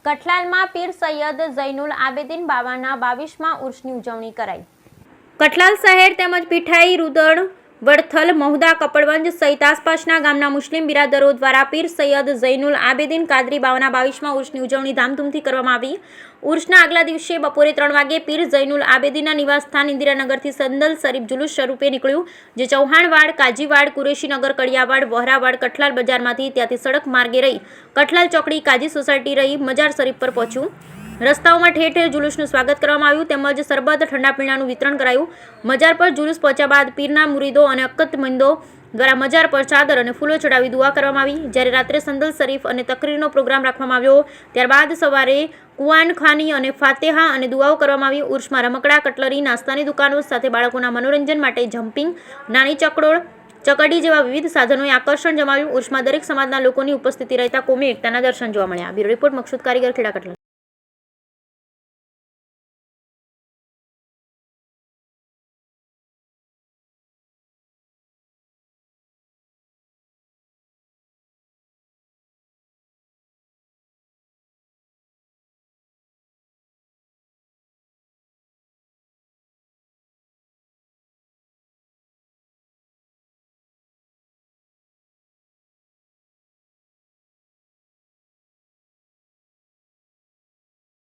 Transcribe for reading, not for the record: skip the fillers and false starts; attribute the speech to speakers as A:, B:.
A: કઠલાલમાં પીર સૈયદ ઝૈનુલ આબેદીન બાવાના 22મા ઉર્ષની ઉજવણી કરાઈ। કઠલાલ શહેર તેમજ પીઠાઈ, રૂદળ, વડથલ, મહુદા, કપડવંજ સહિત આસપાસના ગામના મુસ્લિમ બિરાદરો દ્વારા પીર સૈયદ ઝૈનુલ આબેદીન કાદરી બાવાના 22મા ઉર્ષની ઉજવણી ધામધૂમથી કરવામાં આવી। ઉર્ષના આગલા દિવસે બપોરે 3 વાગે પીર ઝૈનુલ આબેદીનના નિવાસસ્થાન ઇન્દિરાનગરથી સંદલ શરીફ જુલુસ સ્વરૂપે નીકળ્યું, જે ચૌહાણવાડ, કાજીવાડ, કુરેશીનગર, કડિયાવાડ, વહરાવાડ, કઠલાલ બજારમાંથી ત્યાંથી સડક માર્ગે રહી કઠલાલ ચોકડી, કાજી સોસાયટી રહી મજાર શરીફ પર પહોંચ્યું। રસ્તાઓમાં ઠેર ઠેર જુલુસનું સ્વાગત કરવામાં આવ્યું તેમજ સરબત, ઠંડા પીણાનું વિતરણ કરાયું। મજાર પર જુલુસ પહોંચ્યા બાદ પીરના મુરીદો અને અક્કતમંદો દ્વારા મજાર પર ચાદર અને ફૂલો ચડાવી દુઆ કરવામાં આવી। જ્યારે રાત્રે સંદલ શરીફ અને તકરીરનો પ્રોગ્રામ રાખવામાં આવ્યો। ત્યારબાદ સવારે કુઆનખાની અને ફાતેહા અને દુઆઓ કરવામાં આવી। ઉર્ષમાં રમકડા, કટલરી, નાસ્તાની દુકાનો સાથે બાળકોના મનોરંજન માટે જમ્પિંગ, નાની ચકડોળ, ચકડી જેવા વિવિધ સાધનોએ આકર્ષણ જમાવ્યું। ઉર્ષમાં દરેક સમાજના લોકોની ઉપસ્થિતિ રહેતા કોમી એકતાના દર્શન જોવા મળ્યા। બ્યુરો રિપોર્ટ, મકસૂદ કારીગર, ખેડા, કઠલાલ।